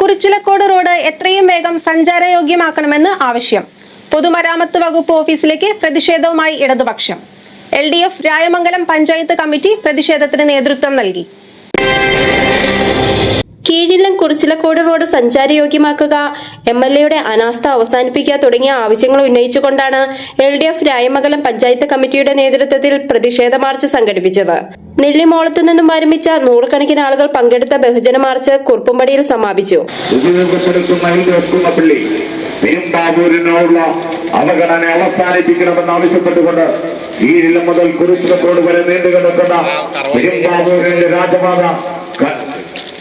Kurichilakode road എത്രയും വേഗം സഞ്ചാരയോഗ്യമാക്കണമെന്ന് ആവശ്യം. പൊതുമരാമത്ത് വകുപ്പ് ഓഫീസിലേക്ക് പ്രതിഷേധവുമായി ഇടതുപക്ഷം. LDF രായമംഗലം പഞ്ചായത്ത് കമ്മിറ്റി പ്രതിഷേധത്തിന് നേതൃത്വം നൽകി. കീഴിലം കുറിച്ചിലക്കോട് റോഡ് സഞ്ചാരയോഗ്യമാക്കുക, MLAയുടെ അനാസ്ഥ അവസാനിപ്പിക്കുക തുടങ്ങിയ ആവശ്യങ്ങൾ ഉന്നയിച്ചുകൊണ്ടാണ് LDF രായമംഗലം പഞ്ചായത്ത് കമ്മിറ്റിയുടെ നേതൃത്വത്തിൽ പ്രതിഷേധ മാർച്ച് സംഘടിപ്പിച്ചത്. നെല്ലിമോളത്തു നിന്നും ആരംഭിച്ച നൂറുകണക്കിന് ആളുകൾ പങ്കെടുത്ത ബഹുജന മാർച്ച് കുറുപ്പുംപടിയിൽ സമാപിച്ചു. പെരുമ്പാവൂരിനോടുള്ള അവഗണന അവസാനിപ്പിക്കണമെന്നാവശ്യപ്പെട്ടുകൊണ്ട് കീഴിലം മുതൽ കുറിച്ചിലക്കോട് വരെ നീണ്ടുകിടക്കുന്ന പെരുമ്പാവൂരിന്റെ രാജപാത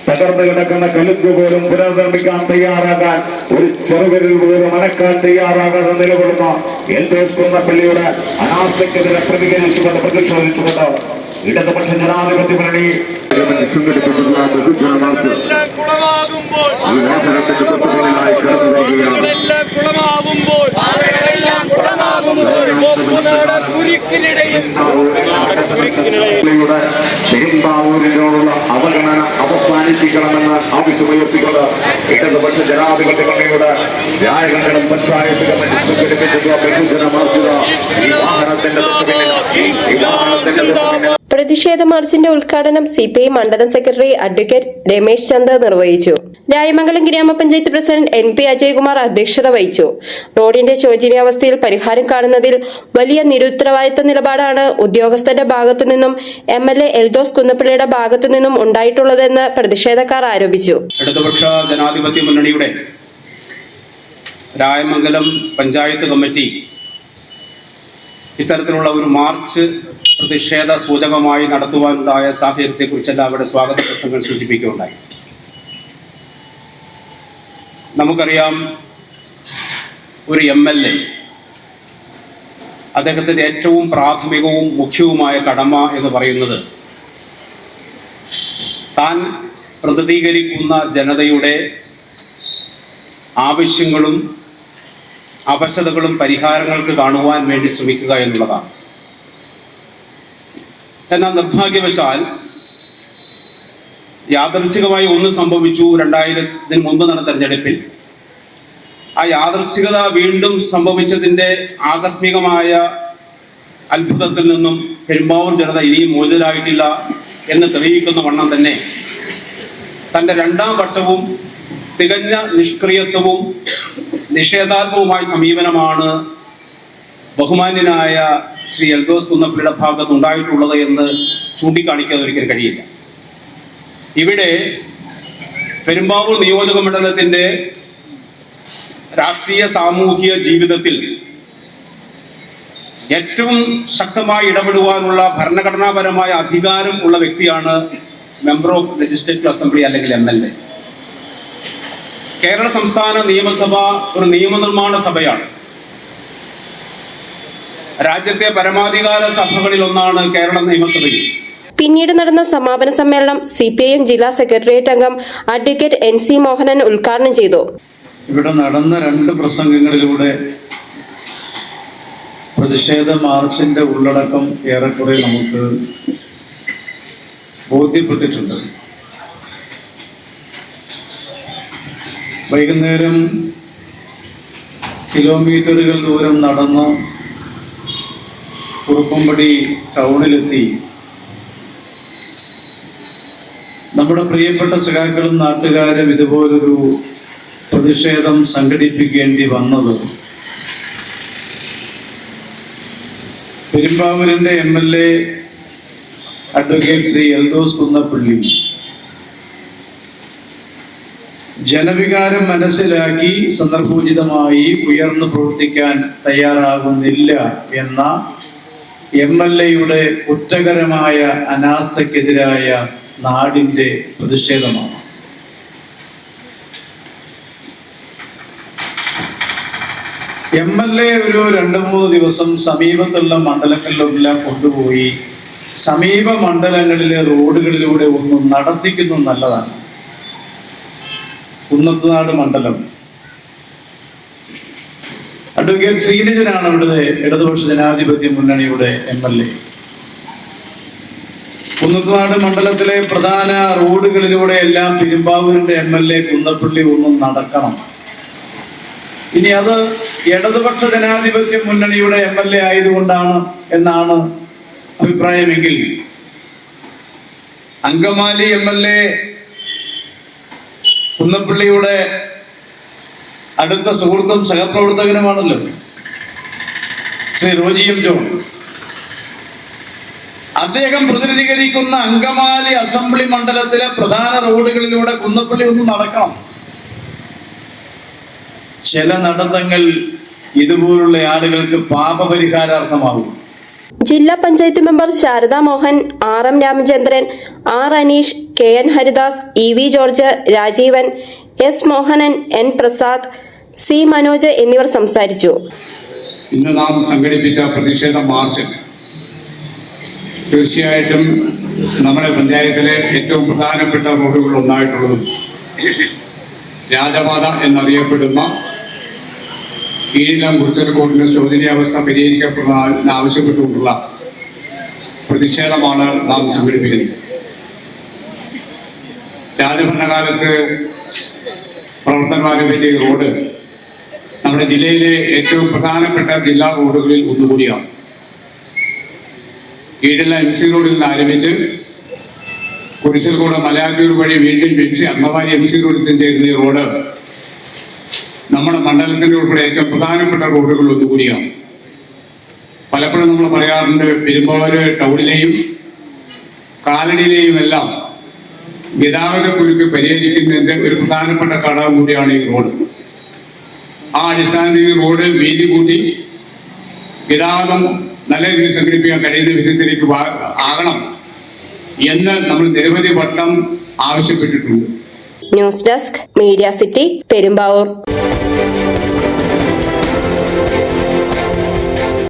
തകർന്നു കിടക്കുന്ന കലുങ്ക് പോലും പുനർനിർമ്മിക്കാൻ തയ്യാറാകാൻ ഒരു ചെറുവിരൽ പോലും അനക്കാൻ തയ്യാറാകാതെ നിലകൊള്ളുന്ന എൽദോസ് കുന്നപ്പള്ളിയുടെ അനാസ്ഥയ്ക്കെതിരെ പ്രതികരിച്ചുകൊണ്ട് പ്രതിഷേധിച്ചുകൊണ്ട് ഇടതുപക്ഷ ജനാധിപത്യ മുന്നണി സംഘടിപ്പിച്ചിട്ടുള്ള ബഹുജന മാർച്ച് ഈ വാഹനത്തിന്റെ തൊട്ടുപിന്നിലായി കടന്നു വരികയാണ്. പെരുമ്പാവൂരിനോടുള്ള അവഗണന അവസാനിപ്പിക്കണമെന്ന് ആവശ്യമുയർത്തിക്കൊണ്ട് ഇടതുപക്ഷ ജനാധിപത്യ മുന്നണിയുടെ രായമംഗലം പഞ്ചായത്ത് കമ്മിറ്റി സംഘടിപ്പിച്ചിട്ടുള്ള ബഹുജന മാർച്ച് ഈ വാഹനത്തിന്റെ പ്രതിഷേധ മാർച്ചിന്റെ ഉദ്ഘാടനം CPI മണ്ഡലം സെക്രട്ടറി അഡ്വക്കേറ്റ് രമേശ് ചന്ദ് നിർവഹിച്ചു. രായമംഗലം ഗ്രാമപഞ്ചായത്ത് പ്രസിഡന്റ് NP അജയ്കുമാർ അധ്യക്ഷത വഹിച്ചു. റോഡിന്റെ ശോചനീയാവസ്ഥയിൽ പരിഹാരം കാണുന്നതിൽ വലിയ നിരുത്തരവാദിത്ത നിലപാടാണ് ഉദ്യോഗസ്ഥരുടെ ഭാഗത്തുനിന്നും MLA എൽദോസ് കുന്നപ്പള്ളിയുടെ ഭാഗത്തുനിന്നും ഉണ്ടായിട്ടുള്ളതെന്ന് പ്രതിഷേധക്കാർ ആരോപിച്ചു. ഇടതുപക്ഷ ജനാധിപത്യ മുന്നണിയുടെ രായമംഗലം പഞ്ചായത്ത് കമ്മിറ്റി ഇത്തരത്തിലുള്ള ഒരു മാർച്ച് പ്രതിഷേധ സൂചകമായി നടത്തുവാനുണ്ടായ സാഹചര്യത്തെക്കുറിച്ചെല്ലാം അവിടെ സ്വാഗത പ്രസംഗം സൂചിപ്പിക്കുകയുണ്ടായി. നമുക്കറിയാം, ഒരു MLA അദ്ദേഹത്തിൻ്റെ ഏറ്റവും പ്രാഥമികവും മുഖ്യവുമായ കടമ എന്ന് പറയുന്നത് താൻ പ്രതിനിധീകരിക്കുന്ന ജനതയുടെ ആവശ്യങ്ങളും അവശതകളും പരിഹാരങ്ങൾക്ക് കാണുവാൻ വേണ്ടി ശ്രമിക്കുക എന്നുള്ളതാണ്. എന്നാൽ നിർഭാഗ്യവശാൽ യാദൃശ്ചികമായി ഒന്ന് സംഭവിച്ചു. 2000 മുമ്പ് നടന്ന തെരഞ്ഞെടുപ്പിൽ ആ യാദൃശ്ചികത വീണ്ടും സംഭവിച്ചതിൻ്റെ ആകസ്മികമായ അത്ഭുതത്തിൽ നിന്നും പെരുമ്പാവൂർ ജനത ഇനിയും മോചിതരായിട്ടില്ല എന്ന് തെളിയിക്കുന്ന വണ്ണം തന്നെ തൻ്റെ രണ്ടാം വട്ടവും തികഞ്ഞ നിഷ്ക്രിയത്വവും നിഷേധാത്മകവുമായ സമീപനമാണ് ബഹുമാന്യനായ ശ്രീ എൽദോസ് കുന്നപ്പള്ളിയുടെ ഭാഗത്തുണ്ടായിട്ടുള്ളത് എന്ന് ചൂണ്ടിക്കാണിക്കാതെ ഒരിക്കലും കഴിയില്ല. ഇവിടെ പെരുമ്പാവൂർ നിയോജക മണ്ഡലത്തിൻ്റെ രാഷ്ട്രീയ സാമൂഹിക ജീവിതത്തിൽ ഏറ്റവും ശക്തമായി ഇടപെടുവാനുള്ള ഭരണഘടനാപരമായ അധികാരം ഉള്ള വ്യക്തിയാണ് മെമ്പർ ഓഫ് ലെജിസ്ലേറ്റീവ് അസംബ്ലി അല്ലെങ്കിൽ MLA. കേരള സംസ്ഥാന നിയമസഭ ഒരു നിയമനിർമ്മാണ സഭയാണ്. രാജ്യത്തെ പരമാധികാര സഭകളിൽ ഒന്നാണ് കേരള നിയമസഭയിൽ. പിന്നീട് നടന്ന സമാപന സമ്മേളനം CPIM ജില്ലാ സെക്രട്ടേറിയറ്റ് അംഗം അഡ്വക്കേറ്റ് NC മോഹനൻ ഉദ്ഘാടനം ചെയ്തു. ഇവിടെ നടന്ന 2 പ്രസംഗങ്ങളിലൂടെ പ്രതിഷേധ മാർച്ചിന്റെ ഉള്ളടക്കം ഏറെക്കുറെ നമുക്ക് ബോധ്യപ്പെട്ടിട്ടുണ്ട്. വൈകുന്നേരം കിലോമീറ്ററുകൾ ദൂരം നടന്ന് കുറുപ്പുംപടി ടൗണിലെത്തി നമ്മുടെ പ്രിയപ്പെട്ട സഖാക്കളും നാട്ടുകാരും ഇതുപോലൊരു പ്രതിഷേധം സംഘടിപ്പിക്കേണ്ടി വന്നത് പെരുമ്പാവൂരിന്റെ MLA അഡ്വക്കേറ്റ് ശ്രീ എൽദോസ് കുന്നപ്പള്ളി ജനവികാരം മനസ്സിലാക്കി സന്ദർഭോചിതമായി ഉയർന്നു പ്രവർത്തിക്കാൻ തയ്യാറാകുന്നില്ല എന്ന MLAയുടെ കുറ്റകരമായ അനാസ്ഥക്കെതിരായ നാടിന്റെ പ്രതിഷേധമാണ്. MLA ഒരു 2-3 ദിവസം സമീപത്തുള്ള മണ്ഡലങ്ങളിലെല്ലാം കൊണ്ടുപോയി സമീപ മണ്ഡലങ്ങളിലെ റോഡുകളിലൂടെ ഒന്ന് നടത്തിക്കുന്നത് നല്ലതാണ്. കുന്നത്തുനാട് മണ്ഡലം അഡ്വക്കേറ്റ് ശ്രീനിജനാണ് ഇവിടുത്തെ ഇടതുപക്ഷ ജനാധിപത്യ മുന്നണിയുടെ MLA. കുന്നത്തുനാട് മണ്ഡലത്തിലെ പ്രധാന റോഡുകളിലൂടെ എല്ലാം പെരുമ്പാവൂരിന്റെ MLA കുന്നപ്പള്ളി ഒന്നും നടക്കണം. ഇനി അത് ഇടതുപക്ഷ ജനാധിപത്യ മുന്നണിയുടെ MLA ആയതുകൊണ്ടാണ് എന്നാണ് അഭിപ്രായമെങ്കിൽ അങ്കമാലി MLA കുന്നപ്പള്ളിയുടെ അടുത്ത സുഹൃത്തും സഹപ്രവർത്തകനുമാണല്ലോ ശ്രീ റോജി എം ജോൺ. അദ്ദേഹം പ്രതിനിധീകരിക്കുന്ന അങ്കമാലി അസംബ്ലി മണ്ഡലത്തിലെ പ്രധാന റോഡുകളിലൂടെ കുന്നപ്പള്ളി ഒന്ന് നടക്കണം. ചില നടത്തങ്ങൾ ഇതുപോലുള്ള ആളുകൾക്ക് പാപപരിഹാരാർത്ഥമാകും. ജില്ലാ panchayat member Sharada Mohan, RM Ramachandran, R Aneesh, KN Haridas, EV George, Rajeevan, S Mohanan, N Prasad, C Manoj എന്നിവർ സംസാരിച്ചു. ഇന്ന് നാം സംഘടിപ്പിച്ച പ്രതിഷേധ മാർച്ച് തീർച്ചയായിട്ടും നമ്മുടെ പഞ്ചായത്തിലെ ഏറ്റവും പ്രധാനപ്പെട്ട റോഡുകളിൽ ഒന്നായിട്ടുള്ളതും രാജപാത എന്നറിയപ്പെടുന്ന കീഴിലം കുറിച്ചൽക്കോട്ടിന്റെ ശോചനീയാവസ്ഥ പരിഹരിക്കപ്പെടുന്നതിന് ആവശ്യപ്പെട്ടുകൊണ്ടുള്ള പ്രതിഷേധമാണ് നാം സംഘടിപ്പിക്കുന്നത്. രാജഭരണകാലത്ത് പ്രവർത്തനം ആരംഭിച്ച ഈ റോഡ് നമ്മുടെ ജില്ലയിലെ ഏറ്റവും പ്രധാനപ്പെട്ട ജില്ലാ റോഡുകളിൽ ഒന്നുകൂടിയാണ്. കീഴിലെ MC റോഡിൽ നിന്ന് ആരംഭിച്ച് കുരിശൽക്കോട് മലയാറ്റൂർ വഴി വീണ്ടും അങ്കമാലി MC റോഡിൽ ചെന്നിരുന്ന ഈ റോഡ് നമ്മുടെ മണ്ഡലത്തിന്റെ ഉൾപ്പെടെ ഏറ്റവും പ്രധാനപ്പെട്ട റോഡുകളിൽ ഒന്നുകൂടിയാണ്. പലപ്പോഴും നമ്മൾ പറയാറുണ്ട്, പെരുമ്പാവൂര് ടൗണിലെയും കാലടിയിലെയും എല്ലാം ഗതാഗതക്കുരുക്ക് പരിഹരിക്കുന്നതിന്റെ ഒരു പ്രധാനപ്പെട്ട ഘടകം കൂടിയാണ് ഈ റോഡ്. ആ അടിസ്ഥാനത്തിൽ ഈ റോഡ് വീതി കൂട്ടി ഗതാഗതം നല്ല രീതിയിൽ സംഘടിപ്പിക്കാൻ കഴിയുന്ന വിധത്തിലേക്ക് ആകണം എന്ന് നമ്മൾ നിരവധി വട്ടം ആവശ്യപ്പെട്ടിട്ടുണ്ട്. News desk, media city, Perumbavoor.